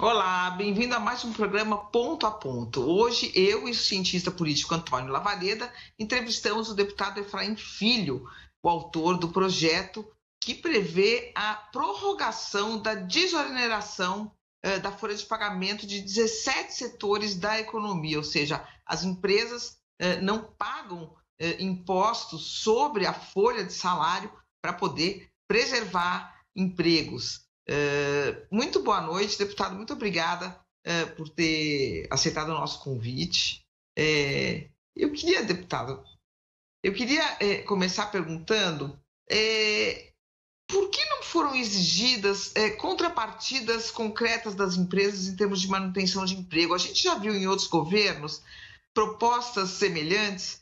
Olá, bem-vindo a mais um programa Ponto a Ponto. Hoje, eu e o cientista político Antônio Lavareda entrevistamos o deputado Efraim Filho, o autor do projeto que prevê a prorrogação da desoneração da folha de pagamento de 17 setores da economia, ou seja, as empresas não pagam impostos sobre a folha de salário para poder preservar empregos. Muito boa noite, deputado. Muito obrigada por ter aceitado o nosso convite. Deputado, eu queria começar perguntando por que não foram exigidas contrapartidas concretas das empresas em termos de manutenção de emprego? A gente já viu em outros governos propostas semelhantes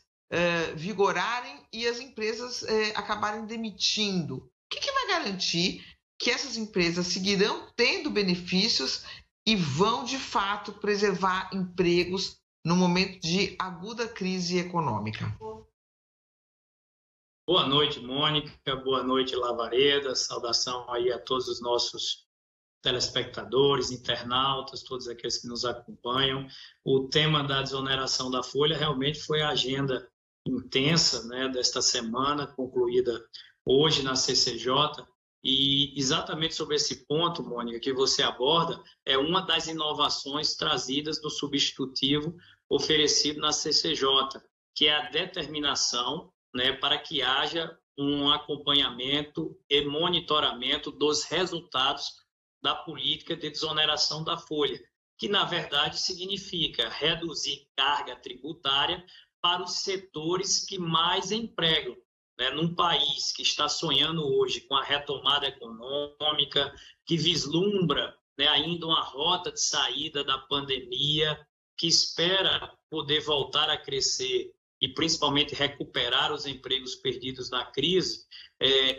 vigorarem e as empresas acabarem demitindo. O que vai garantir que essas empresas seguirão tendo benefícios e vão, de fato, preservar empregos no momento de aguda crise econômica? Boa noite, Mônica. Boa noite, Lavareda. Saudação aí a todos os nossos telespectadores, internautas, todos aqueles que nos acompanham. O tema da desoneração da folha realmente foi a agenda intensa, né, desta semana, concluída hoje na CCJ. E exatamente sobre esse ponto, Mônica, que você aborda, é uma das inovações trazidas do substitutivo oferecido na CCJ, que é a determinação, né, para que haja um acompanhamento e monitoramento dos resultados da política de desoneração da folha, que, na verdade, significa reduzir carga tributária para os setores que mais empregam. Num país que está sonhando hoje com a retomada econômica, que vislumbra, né, ainda uma rota de saída da pandemia, que espera poder voltar a crescer e principalmente recuperar os empregos perdidos na crise,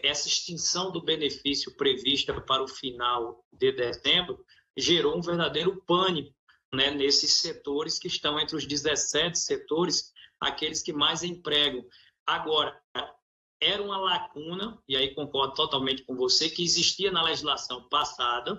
essa extinção do benefício prevista para o final de dezembro gerou um verdadeiro pânico, né, nesses setores que estão entre os 17 setores, aqueles que mais empregam. Agora, era uma lacuna, e aí concordo totalmente com você, que existia na legislação passada,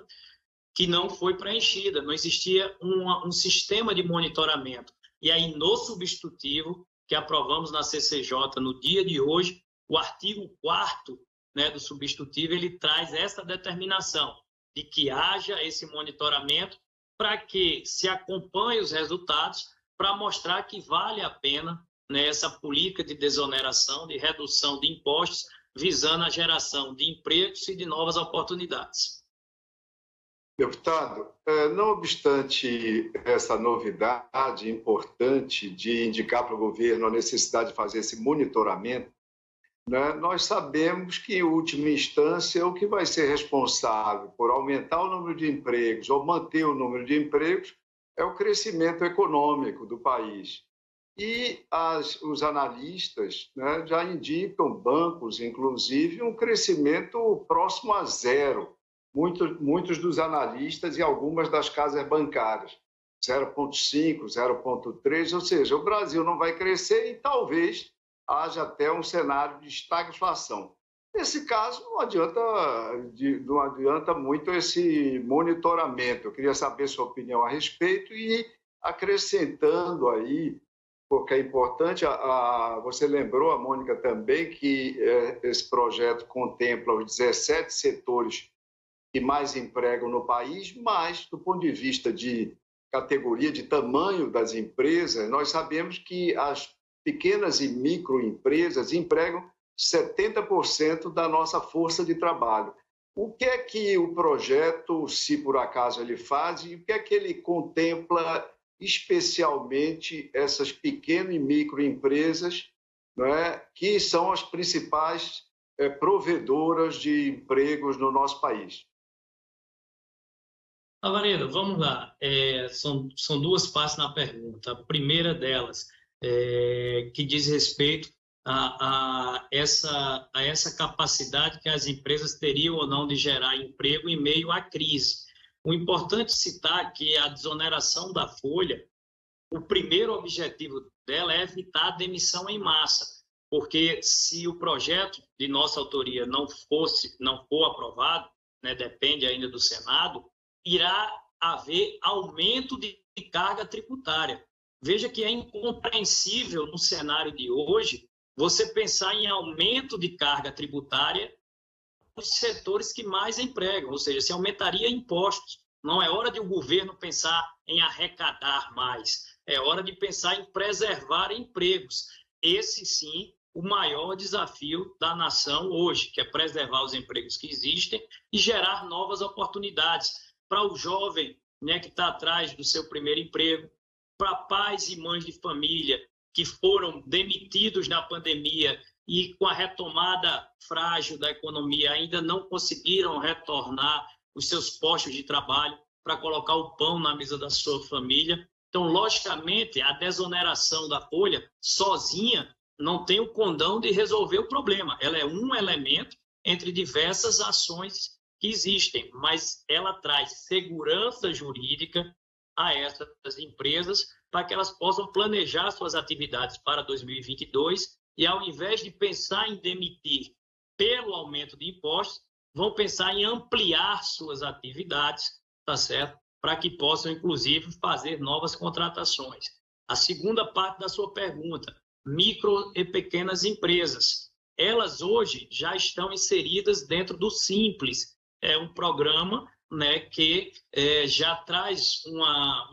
que não foi preenchida, não existia um sistema de monitoramento. E aí, no substitutivo, que aprovamos na CCJ no dia de hoje, o artigo 4º, né, do substitutivo, ele traz essa determinação de que haja esse monitoramento para que se acompanhe os resultados, para mostrar que vale a pena essa política de desoneração, de redução de impostos, visando a geração de empregos e de novas oportunidades. Deputado, não obstante essa novidade importante de indicar para o governo a necessidade de fazer esse monitoramento, né, nós sabemos que, em última instância, o que vai ser responsável por aumentar o número de empregos ou manter o número de empregos é o crescimento econômico do país. E os analistas, né, já indicam, bancos inclusive, um crescimento próximo a zero. Muitos dos analistas e algumas das casas bancárias, 0,5, 0,3, ou seja, o Brasil não vai crescer e talvez haja até um cenário de estagflação. Nesse caso, não adianta muito esse monitoramento. Eu queria saber sua opinião a respeito e acrescentando aí, porque é importante, você lembrou, a Mônica também, que esse projeto contempla os 17 setores que mais empregam no país, mas, do ponto de vista de categoria, de tamanho das empresas, nós sabemos que as pequenas e microempresas empregam 70% da nossa força de trabalho. O que é que o projeto, se por acaso ele faz, e o que é que ele contempla especialmente essas pequenas e microempresas, né, que são as principais provedoras de empregos no nosso país? Lavareda, vamos lá. São duas partes na pergunta. A primeira delas, que diz respeito a essa capacidade que as empresas teriam ou não de gerar emprego em meio à crise. O importante citar que a desoneração da folha, o primeiro objetivo dela é evitar a demissão em massa, porque se o projeto de nossa autoria não for aprovado, né, depende ainda do Senado, irá haver aumento de carga tributária. Veja que é incompreensível no cenário de hoje você pensar em aumento de carga tributária nos setores que mais empregam, ou seja, se aumentaria impostos. Não é hora de o governo pensar em arrecadar mais, é hora de pensar em preservar empregos. Esse, sim, o maior desafio da nação hoje, que é preservar os empregos que existem e gerar novas oportunidades para o jovem, né, que está atrás do seu primeiro emprego, para pais e mães de família que foram demitidos na pandemia e com a retomada frágil da economia ainda não conseguiram retornar os seus postos de trabalho para colocar o pão na mesa da sua família. Então, logicamente, a desoneração da folha sozinha não tem o condão de resolver o problema. Ela é um elemento entre diversas ações que existem, mas ela traz segurança jurídica a essas empresas para que elas possam planejar suas atividades para 2022 e, ao invés de pensar em demitir pelo aumento de impostos, vão pensar em ampliar suas atividades, tá certo? Para que possam, inclusive, fazer novas contratações. A segunda parte da sua pergunta, micro e pequenas empresas. Elas hoje já estão inseridas dentro do Simples, é um programa, né, que já traz uma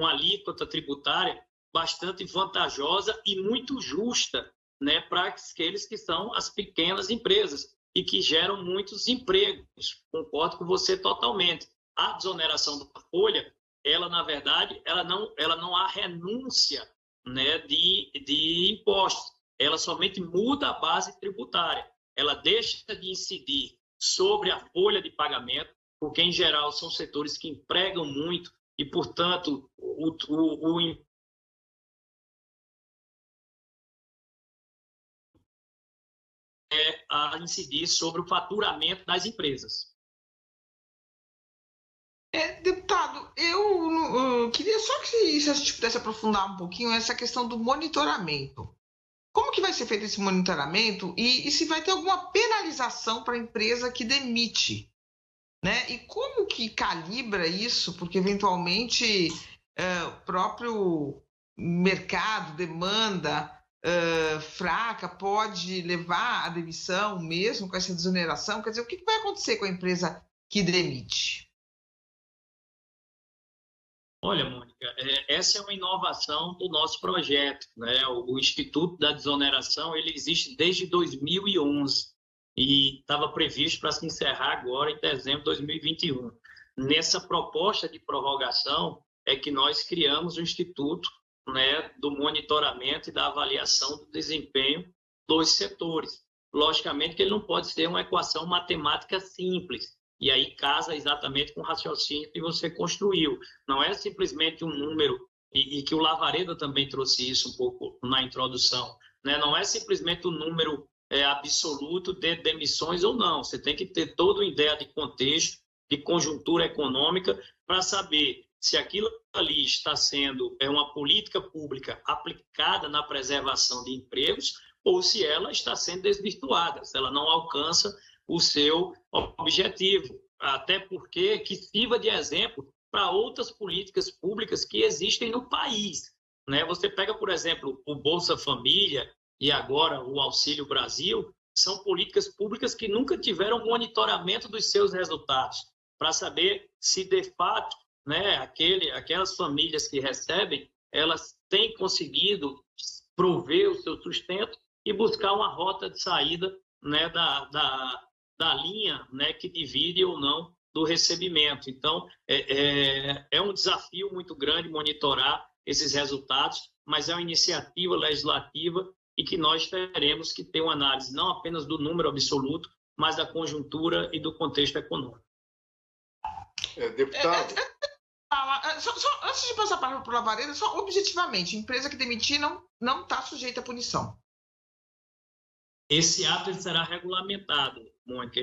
alíquota tributária bastante vantajosa e muito justa, né, para aqueles que são as pequenas empresas e que geram muitos empregos. Concordo com você totalmente. A desoneração da folha, ela, na verdade, ela não há renúncia, né, de impostos. Ela somente muda a base tributária. Ela deixa de incidir sobre a folha de pagamento, porque, em geral, são setores que empregam muito e, portanto, a incidir sobre o faturamento das empresas. Deputado, eu queria só que se a gente pudesse aprofundar um pouquinho essa questão do monitoramento. Como que vai ser feito esse monitoramento e se vai ter alguma penalização para a empresa que demite, né? E como que calibra isso? Porque, eventualmente, o próprio mercado, demanda fraca, pode levar à demissão mesmo com essa desoneração. Quer dizer, o que vai acontecer com a empresa que demite? Olha, Mônica, essa é uma inovação do nosso projeto, né? O Instituto da Desoneração, ele existe desde 2011 e estava previsto para se encerrar agora em dezembro de 2021. Nessa proposta de prorrogação é que nós criamos o Instituto, né, do monitoramento e da avaliação do desempenho dos setores. Logicamente que ele não pode ser uma equação matemática simples, e aí casa exatamente com o raciocínio que você construiu. Não é simplesmente um número, e que o Lavareda também trouxe isso um pouco na introdução, né? Não é simplesmente um número absoluto de demissões ou não. Você tem que ter toda uma ideia de contexto, de conjuntura econômica, para saber se aquilo ali está sendo uma política pública aplicada na preservação de empregos ou se ela está sendo desvirtuada, se ela não alcança o seu objetivo, até porque que sirva de exemplo para outras políticas públicas que existem no país, né? Você pega, por exemplo, o Bolsa Família e agora o Auxílio Brasil, são políticas públicas que nunca tiveram monitoramento dos seus resultados, para saber se, de fato, né, aquelas famílias que recebem, elas têm conseguido prover o seu sustento e buscar uma rota de saída, né, da linha, né, que divide ou não do recebimento. Então, é um desafio muito grande monitorar esses resultados, mas é uma iniciativa legislativa e que nós teremos que ter uma análise não apenas do número absoluto, mas da conjuntura e do contexto econômico. Deputado... Antes de passar para o Lavareda, só objetivamente, empresa que demitir não está sujeita à punição. Esse ato ele será regulamentado, Mônica,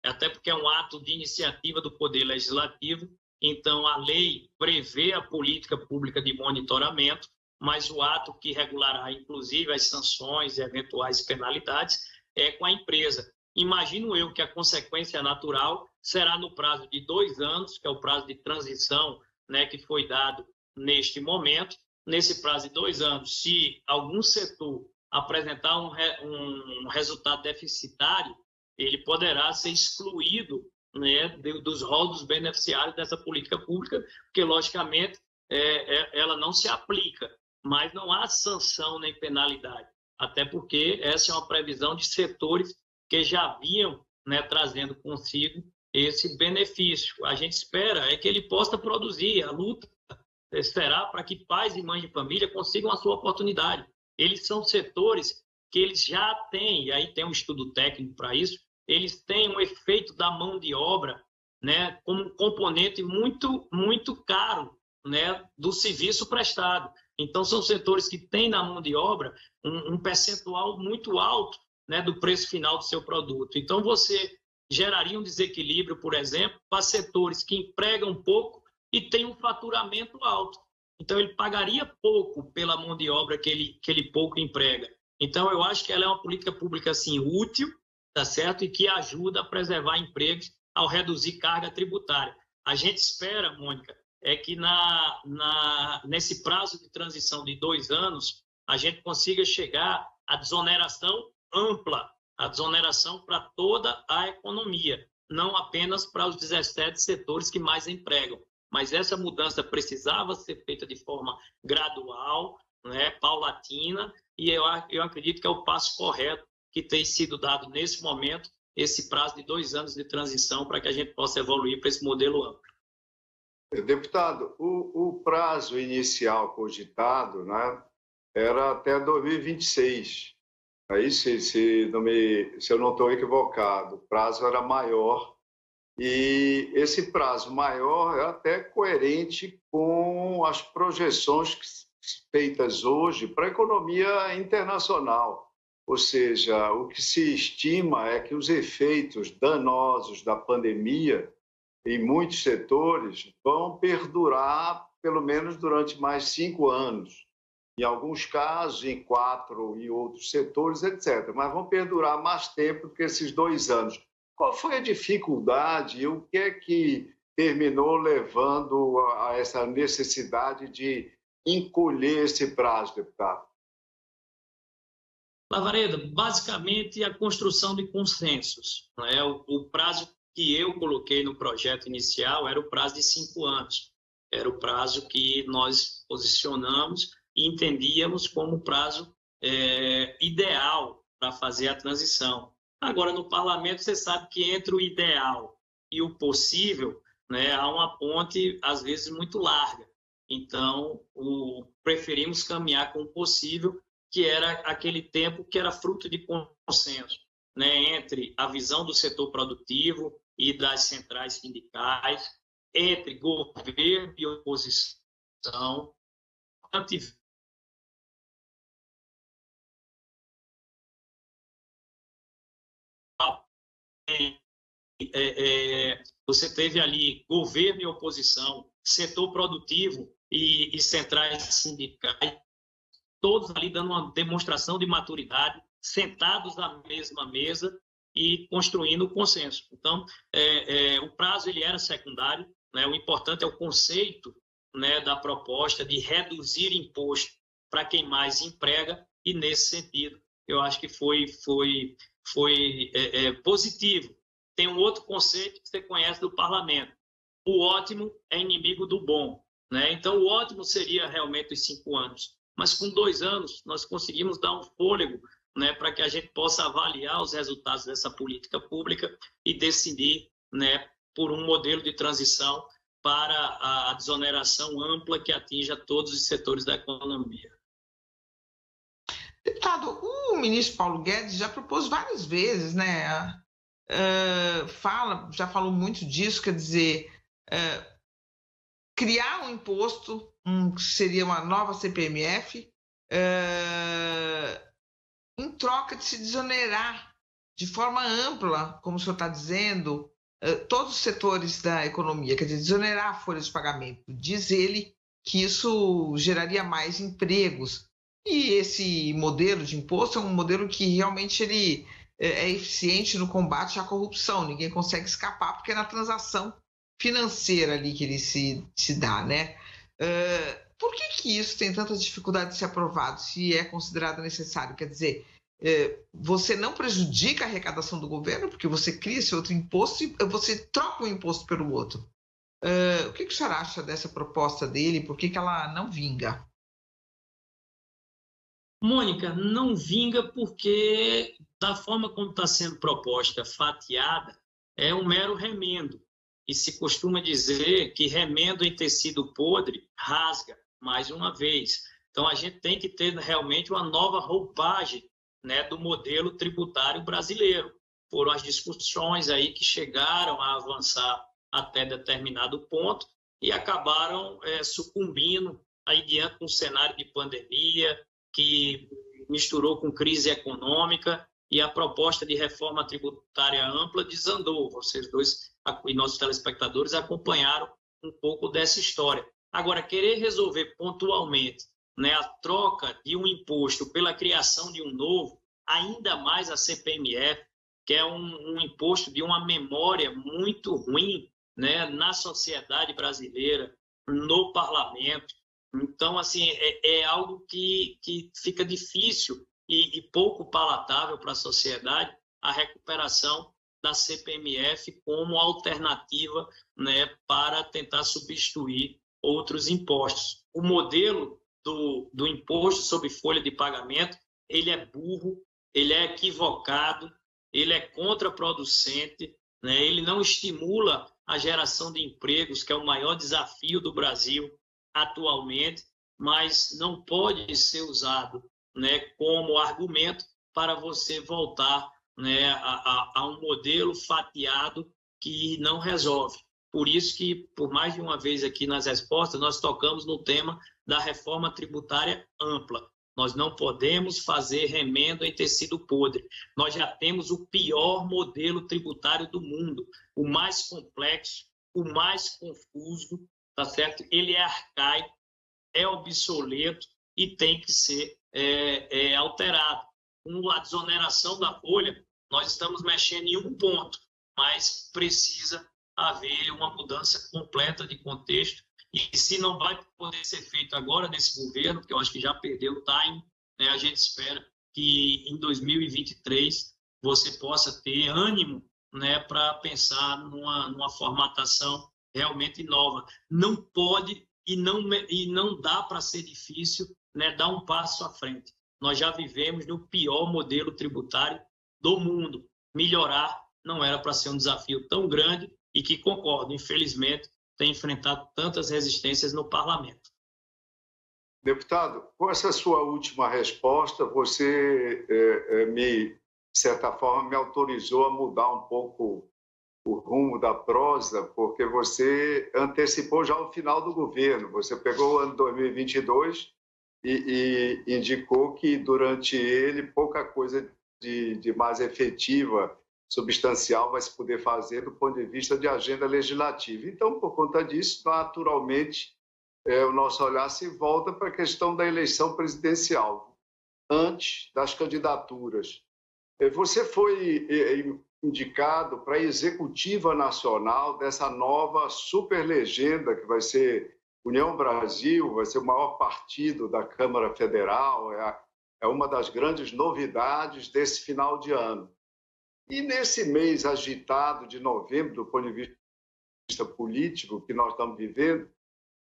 até porque é um ato de iniciativa do Poder Legislativo, então a lei prevê a política pública de monitoramento, mas o ato que regulará, inclusive, as sanções e eventuais penalidades é com a empresa. Imagino eu que a consequência natural será no prazo de 2 anos, que é o prazo de transição, né, que foi dado neste momento. Nesse prazo de 2 anos, se algum setor apresentar um resultado deficitário, ele poderá ser excluído, né, dos rolos dos beneficiários dessa política pública, porque, logicamente, ela não se aplica, mas não há sanção nem penalidade, até porque essa é uma previsão de setores que já vinham, né, trazendo consigo esse benefício. A gente espera que ele possa produzir. A luta será para que pais e mães de família consigam a sua oportunidade. Eles são setores que eles já têm, e aí tem um estudo técnico para isso, eles têm um efeito da mão de obra, né, como um componente muito, muito caro, né, do serviço prestado. Então, são setores que têm na mão de obra um percentual muito alto, né, do preço final do seu produto. Então, você geraria um desequilíbrio, por exemplo, para setores que empregam pouco e têm um faturamento alto. Então, ele pagaria pouco pela mão de obra que ele pouco emprega. Então, eu acho que ela é uma política pública assim, útil, tá certo? E que ajuda a preservar empregos ao reduzir carga tributária. A gente espera, Mônica, que nesse prazo de transição de 2 anos, a gente consiga chegar à desoneração ampla, a desoneração para toda a economia, não apenas para os 17 setores que mais empregam. Mas essa mudança precisava ser feita de forma gradual, né, paulatina, e eu acredito que é o passo correto que tem sido dado nesse momento, esse prazo de 2 anos de transição para que a gente possa evoluir para esse modelo amplo. Deputado, o prazo inicial cogitado, né, era até 2026. Aí, se eu não estou equivocado, o prazo era maior. E esse prazo maior é até coerente com as projeções feitas hoje para a economia internacional. Ou seja, o que se estima é que os efeitos danosos da pandemia em muitos setores vão perdurar pelo menos durante mais 5 anos. Em alguns casos, em 4, em outros setores, etc. Mas vão perdurar mais tempo do que esses 2 anos. Qual foi a dificuldade e o que é que terminou levando a essa necessidade de encolher esse prazo, deputado? Lavareda, basicamente a construção de consensos, né? O prazo que eu coloquei no projeto inicial era o prazo de 5 anos. Era o prazo que nós posicionamos e entendíamos como prazo ideal para fazer a transição. Agora, no parlamento, você sabe que entre o ideal e o possível, né, há uma ponte, às vezes, muito larga. Então, preferimos caminhar com o possível, que era aquele tempo que era fruto de consenso, né, entre a visão do setor produtivo e das centrais sindicais, entre governo e oposição, você teve ali governo e oposição, setor produtivo e centrais sindicais, todos ali dando uma demonstração de maturidade, sentados na mesma mesa e construindo o consenso. Então, o prazo ele era secundário, né? O importante é o conceito, né, da proposta de reduzir imposto para quem mais emprega, e nesse sentido, eu acho que foi positivo. Tem um outro conceito que você conhece do parlamento. O ótimo é inimigo do bom, né? Então, o ótimo seria realmente os 5 anos. Mas com 2 anos, nós conseguimos dar um fôlego, né, para que a gente possa avaliar os resultados dessa política pública e decidir, né, por um modelo de transição para a desoneração ampla que atinja todos os setores da economia. Deputado, o ministro Paulo Guedes já propôs várias vezes, né? Já falou muito disso, quer dizer, criar um imposto, que seria uma nova CPMF, em troca de se desonerar de forma ampla, como o senhor está dizendo, todos os setores da economia, quer dizer, desonerar a folha de pagamento. Diz ele que isso geraria mais empregos. E esse modelo de imposto é um modelo que realmente ele é eficiente no combate à corrupção. Ninguém consegue escapar, porque é na transação financeira ali que ele se dá, né? Por que isso tem tanta dificuldade de ser aprovado, se é considerado necessário? Quer dizer, você não prejudica a arrecadação do governo, porque você cria esse outro imposto e você troca um imposto pelo outro. O que o senhor acha dessa proposta dele? Por que ela não vinga? Mônica, não vinga porque, da forma como está sendo proposta, fatiada, é um mero remendo. E se costuma dizer que remendo em tecido podre rasga, mais uma vez. Então, a gente tem que ter realmente uma nova roupagem, né, do modelo tributário brasileiro. Foram as discussões aí que chegaram a avançar até determinado ponto e acabaram sucumbindo aí diante de um cenário de pandemia que misturou com crise econômica, e a proposta de reforma tributária ampla desandou. Vocês dois e nossos telespectadores acompanharam um pouco dessa história. Agora, querer resolver pontualmente, né, a troca de um imposto pela criação de um novo, ainda mais a CPMF, que é um imposto de uma memória muito ruim, né, na sociedade brasileira, no parlamento. Então, assim, é algo que fica difícil e pouco palatável para a sociedade, a recuperação da CPMF como alternativa, né, para tentar substituir outros impostos. O modelo do imposto sobre folha de pagamento, ele é burro, ele é equivocado, ele é contraproducente, né, ele não estimula a geração de empregos, que é o maior desafio do Brasil atualmente, mas não pode ser usado, né, como argumento para você voltar, né, a um modelo fatiado que não resolve. Por isso que, por mais de uma vez aqui nas respostas, nós tocamos no tema da reforma tributária ampla. Nós não podemos fazer remendo em tecido podre. Nós já temos o pior modelo tributário do mundo, o mais complexo, o mais confuso, tá certo? Ele é arcaico, é obsoleto e tem que ser alterado. Com a desoneração da folha, nós estamos mexendo em um ponto, mas precisa haver uma mudança completa de contexto. E se não vai poder ser feito agora nesse governo, porque eu acho que já perdeu o time, né, a gente espera que em 2023 você possa ter ânimo, né, para pensar numa formatação realmente nova. Não pode e não dá para ser difícil, né, dar um passo à frente. Nós já vivemos no pior modelo tributário do mundo. Melhorar não era para ser um desafio tão grande e que, concordo, infelizmente, tem enfrentado tantas resistências no parlamento. Deputado, com essa sua última resposta, você, de certa forma, me autorizou a mudar um pouco o rumo da prosa, porque você antecipou já o final do governo. Você pegou o ano 2022 e indicou que, durante ele, pouca coisa de mais efetiva, substancial, vai se poder fazer do ponto de vista de agenda legislativa. Então, por conta disso, naturalmente, o nosso olhar se volta para a questão da eleição presidencial, antes das candidaturas. Você foi indicado para a executiva nacional dessa nova superlegenda que vai ser União Brasil, vai ser o maior partido da Câmara Federal, é uma das grandes novidades desse final de ano. E nesse mês agitado de novembro, do ponto de vista político que nós estamos vivendo,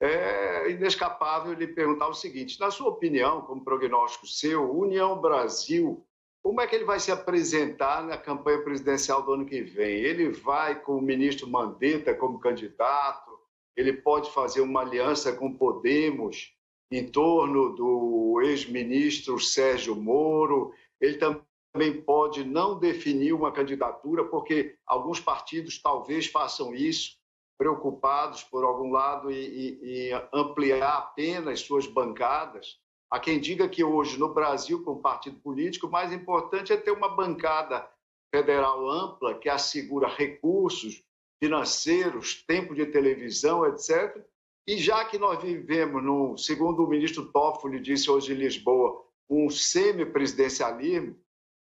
é inescapável lhe perguntar o seguinte: na sua opinião, como prognóstico seu, União Brasil, como é que ele vai se apresentar na campanha presidencial do ano que vem? Ele vai com o ministro Mandetta como candidato? Ele pode fazer uma aliança com Podemos em torno do ex-ministro Sérgio Moro? Ele também pode não definir uma candidatura, porque alguns partidos talvez façam isso, preocupados, por algum lado, em ampliar apenas suas bancadas. Há quem diga que hoje, no Brasil, com partido político, o mais importante é ter uma bancada federal ampla que assegura recursos financeiros, tempo de televisão, etc. E já que nós vivemos, segundo o ministro Toffoli disse hoje em Lisboa, um semipresidencialismo,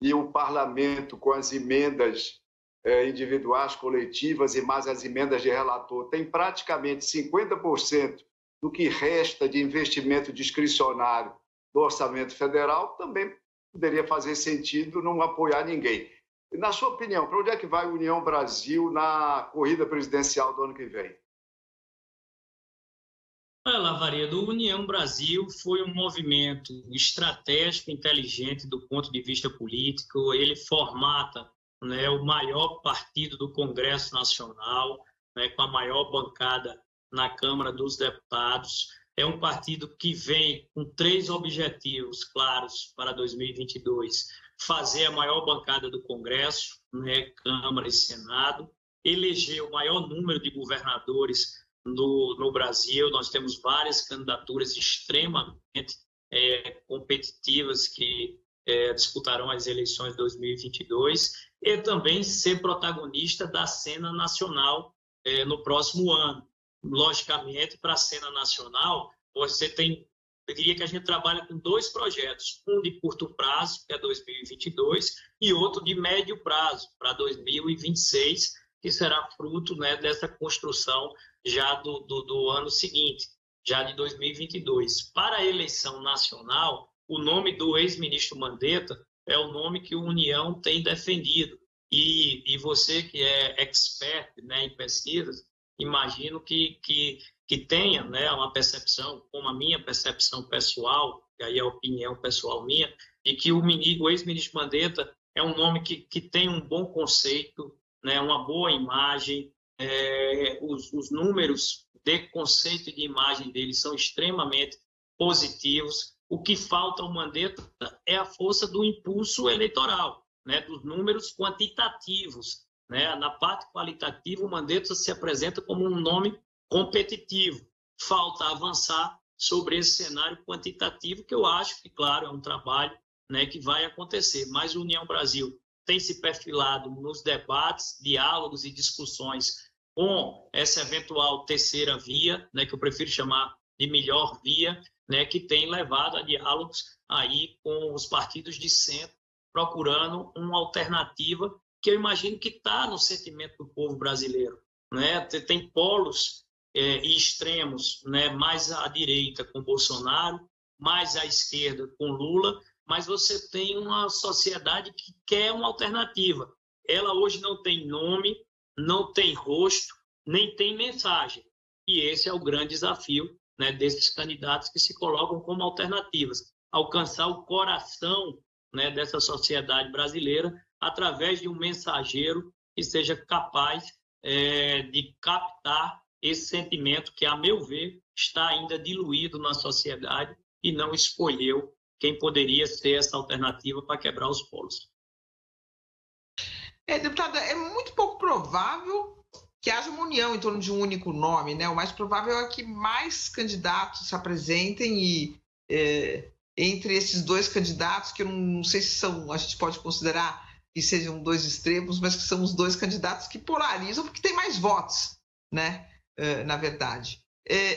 e o parlamento, com as emendas individuais, coletivas e mais as emendas de relator, tem praticamente 50% do que resta de investimento discricionário do orçamento federal, também poderia fazer sentido não apoiar ninguém. Na sua opinião, para onde é que vai a União Brasil na corrida presidencial do ano que vem? Olha, Lavaredo, o União Brasil foi um movimento estratégico, inteligente do ponto de vista político. Ele formata, né, o maior partido do Congresso Nacional, né, com a maior bancada na Câmara dos Deputados. É um partido que vem com 3 objetivos claros para 2022. Fazer a maior bancada do Congresso, né, Câmara e Senado, eleger o maior número de governadores no Brasil. Nós temos várias candidaturas extremamente competitivas que disputarão as eleições de 2022 e também ser protagonista da cena nacional no próximo ano. Logicamente, para a cena nacional, eu diria que a gente trabalha com 2 projetos, um de curto prazo, que é 2022, e outro de médio prazo, para 2026, que será fruto, né, dessa construção já do ano seguinte, já de 2022. Para a eleição nacional, o nome do ex-ministro Mandetta é o nome que a União tem defendido. E você que é expert, né, em pesquisas, imagino que tenha, né, uma percepção, como a minha percepção pessoal, que aí é a opinião pessoal minha, e que o ex-ministro Mandetta é um nome que tem um bom conceito, né, uma boa imagem. Os números de conceito e de imagem dele são extremamente positivos. O que falta ao Mandetta é a força do impulso eleitoral, né, dos números quantitativos, né? Na parte qualitativa, o Mandetta se apresenta como um nome competitivo. Falta avançar sobre esse cenário quantitativo, que eu acho que, claro, é um trabalho, né, que vai acontecer. Mas o União Brasil tem se perfilado nos debates, diálogos e discussões com essa eventual terceira via, né, que eu prefiro chamar de melhor via, né, que tem levado a diálogos aí com os partidos de centro, procurando uma alternativa que eu imagino que está no sentimento do povo brasileiro, né? Tem polos e extremos, né, mais à direita com Bolsonaro, mais à esquerda com Lula, mas você tem uma sociedade que quer uma alternativa. Ela hoje não tem nome, não tem rosto, nem tem mensagem. E esse é o grande desafio, né, desses candidatos que se colocam como alternativas. Alcançar o coração, né, dessa sociedade brasileira através de um mensageiro que seja capaz de captar esse sentimento que, a meu ver, está ainda diluído na sociedade e não escolheu quem poderia ser essa alternativa para quebrar os polos. Deputada, é muito pouco provável que haja uma união em torno de um único nome, né? O mais provável é que mais candidatos se apresentem e entre esses 2 candidatos, que eu não sei se a gente pode considerar que sejam 2 extremos, mas que são os 2 candidatos que polarizam porque tem mais votos, né? Na verdade.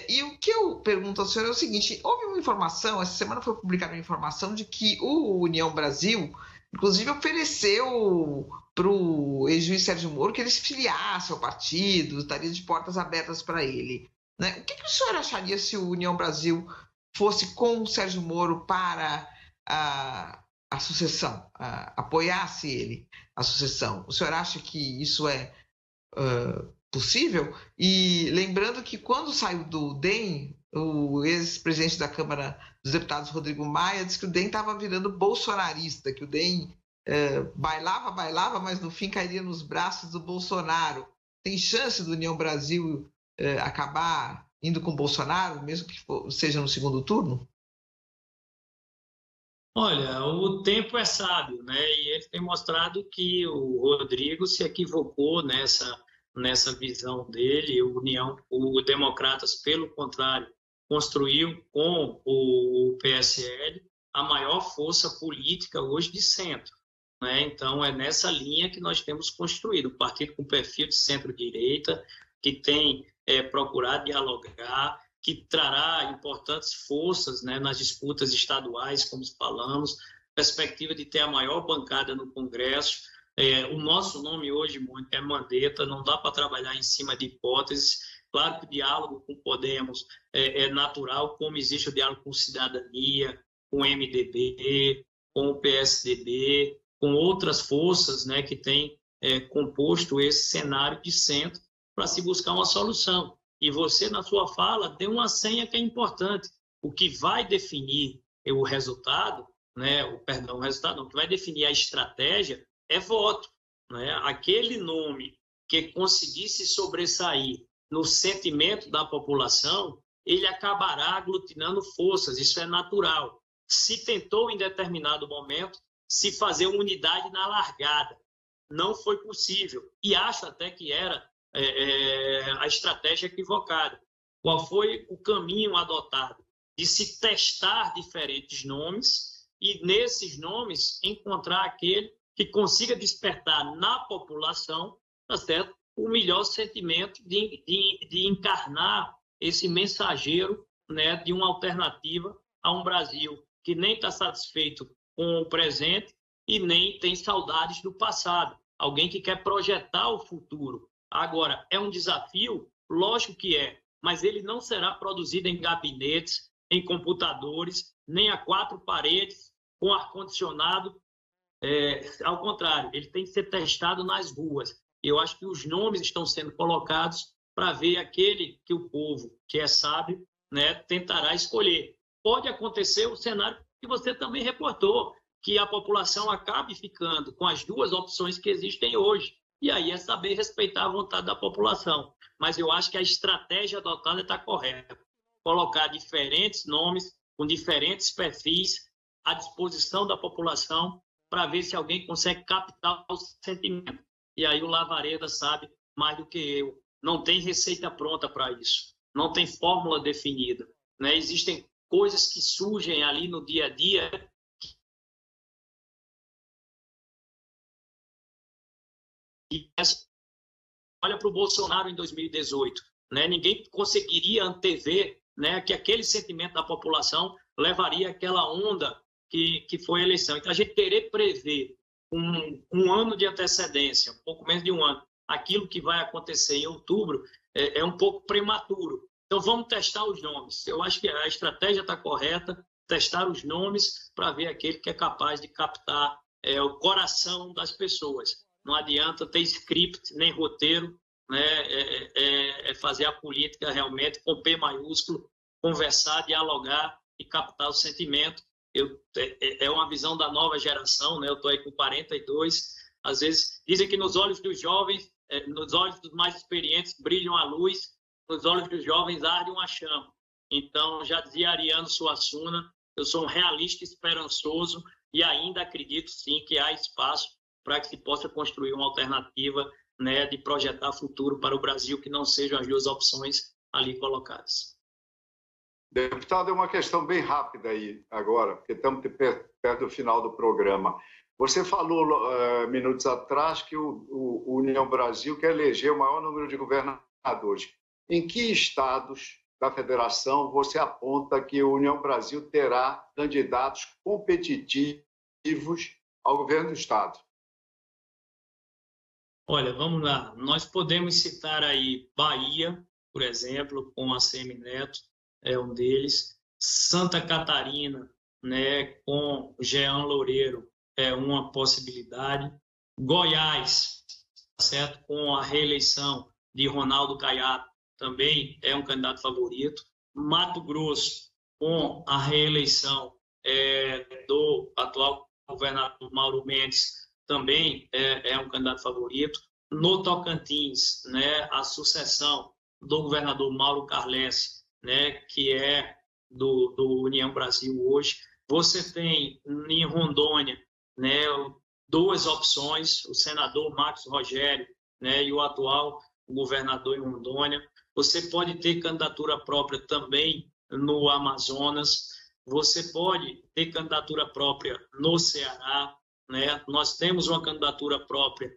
E o que eu pergunto ao senhor é o seguinte: houve uma informação, essa semana foi publicada uma informação de que o União Brasil, inclusive, ofereceu para o ex-juiz Sérgio Moro que ele se filiasse ao partido, estaria de portas abertas para ele, né? O que o senhor acharia se o União Brasil fosse com o Sérgio Moro para a sucessão, apoiasse ele, a sucessão? O senhor acha que isso é possível? E lembrando que quando saiu do DEM, o ex-presidente da Câmara dos Deputados, Rodrigo Maia, disse que o DEM estava virando bolsonarista, que o DEM bailava, mas no fim cairia nos braços do Bolsonaro. Tem chance do União Brasil acabar indo com o Bolsonaro, mesmo que seja no segundo turno? Olha, o tempo é sábio, né? E ele tem mostrado que o Rodrigo se equivocou nessa visão dele. O Democratas, pelo contrário, construiu com o PSL a maior força política hoje de centro, né? Então, é nessa linha que nós temos construído um partido com perfil de centro-direita, que tem procurado dialogar, que trará importantes forças, né, nas disputas estaduais, como falamos, perspectiva de ter a maior bancada no Congresso. O nosso nome hoje, Mônica, é Mandetta, não dá para trabalhar em cima de hipóteses. Claro que o diálogo com Podemos é natural, como existe o diálogo com Cidadania, com o MDB, com o PSDB, com outras forças, né, que têm composto esse cenário de centro para se buscar uma solução. E você, na sua fala, deu uma senha que é importante. O que vai definir o resultado, né, o resultado não, o que vai definir a estratégia é voto, né? Aquele nome que conseguisse sobressair no sentimento da população, ele acabará aglutinando forças, isso é natural. Se tentou, em determinado momento, se fazer unidade na largada, não foi possível, e acho até que era a estratégia equivocada. Qual foi o caminho adotado? De se testar diferentes nomes e, nesses nomes, encontrar aquele que consiga despertar na população, tá certo, o melhor sentimento de encarnar esse mensageiro, né, de uma alternativa a um Brasil que nem está satisfeito com o presente e nem tem saudades do passado. Alguém que quer projetar o futuro. Agora, é um desafio? Lógico que é, mas ele não será produzido em gabinetes, em computadores, nem a 4 paredes, com ar-condicionado. Ao contrário, ele tem que ser testado nas ruas. Eu acho que os nomes estão sendo colocados para ver aquele que o povo, que é sábio, né, tentará escolher. Pode acontecer o cenário que você também reportou, que a população acabe ficando com as 2 opções que existem hoje. E aí é saber respeitar a vontade da população. Mas eu acho que a estratégia adotada está correta. Colocar diferentes nomes, com diferentes perfis, à disposição da população, para ver se alguém consegue captar o sentimento. E aí o Lavareda sabe mais do que eu. Não tem receita pronta para isso. Não tem fórmula definida, né? Existem coisas que surgem ali no dia a dia e olha para o Bolsonaro em 2018, né? Ninguém conseguiria antever, né, que aquele sentimento da população levaria aquela onda que foi a eleição. Então, a gente querer prever um ano de antecedência, um pouco menos de um ano, aquilo que vai acontecer em outubro é um pouco prematuro. Então, vamos testar os nomes. Eu acho que a estratégia está correta, testar os nomes para ver aquele que é capaz de captar o coração das pessoas. Não adianta ter script, nem roteiro, né? Fazer a política realmente com P maiúsculo, conversar, dialogar e captar o sentimento. É uma visão da nova geração, né? Eu estou aí com 42, às vezes dizem que nos olhos dos jovens, nos olhos dos mais experientes brilham a luz, nos olhos dos jovens arde uma chama. Então, já dizia Ariano Suassuna, eu sou um realista esperançoso e ainda acredito sim que há espaço para que se possa construir uma alternativa, né, de projetar futuro para o Brasil que não sejam as 2 opções ali colocadas. Deputado, é uma questão bem rápida aí agora, porque estamos perto do final do programa. Você falou minutos atrás que o União Brasil quer eleger o maior número de governadores. Em que estados da federação você aponta que o União Brasil terá candidatos competitivos ao governo do estado? Olha, vamos lá. Nós podemos citar aí Bahia, por exemplo, com a Semineto, é um deles. Santa Catarina, né, com Jean Loureiro, é uma possibilidade. Goiás, certo? Com a reeleição de Ronaldo Caiado, também é um candidato favorito. Mato Grosso, com a reeleição do atual governador Mauro Mendes, também é um candidato favorito. No Tocantins, né, a sucessão do governador Mauro Carles, né, que é do União Brasil hoje. Você tem em Rondônia, né, 2 opções, o senador Marcos Rogério, né, e o atual governador em Rondônia. Você pode ter candidatura própria também no Amazonas. Você pode ter candidatura própria no Ceará, né? Nós temos uma candidatura própria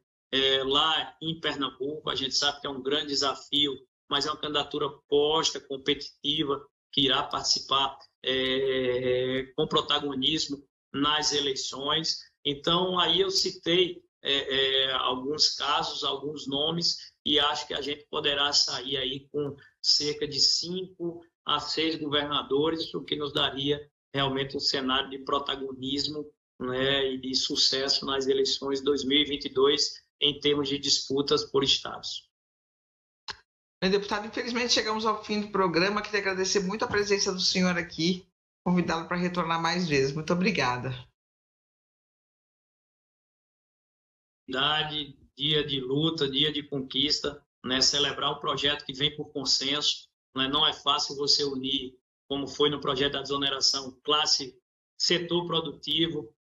lá em Pernambuco. A gente sabe que é um grande desafio, mas é uma candidatura posta, competitiva, que irá participar com protagonismo nas eleições. Então, aí eu citei alguns casos, alguns nomes, e acho que a gente poderá sair aí com cerca de 5 a 6 governadores, o que nos daria realmente um cenário de protagonismo, né, e de sucesso nas eleições de 2022 em termos de disputas por estados. Bem, deputado, infelizmente chegamos ao fim do programa. Queria agradecer muito a presença do senhor aqui, convidá-lo para retornar mais vezes. Muito obrigada. Dia de luta, dia de conquista, né? Celebrar um projeto que vem por consenso, né? Não é fácil você unir, como foi no projeto da desoneração, classe, setor produtivo,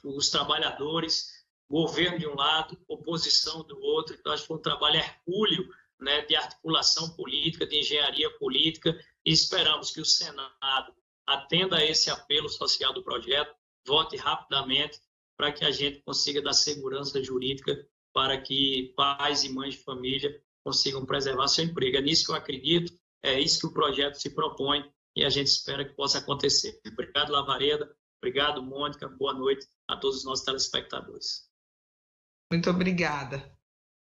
os trabalhadores, governo de um lado, oposição do outro. Então, acho que foi um trabalho hercúleo, né, de articulação política, de engenharia política, e esperamos que o Senado atenda a esse apelo social do projeto, vote rapidamente, para que a gente consiga dar segurança jurídica para que pais e mães de família consigam preservar seu emprego. É nisso que eu acredito, é isso que o projeto se propõe e a gente espera que possa acontecer. Obrigado, Lavareda. Obrigado, Mônica. Boa noite a todos os nossos telespectadores. Muito obrigada.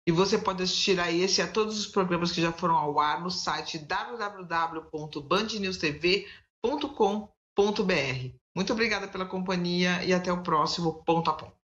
E você pode assistir a esse e a todos os programas que já foram ao ar no site www.bandnewstv.com.br. Muito obrigada pela companhia e até o próximo Ponto a Ponto.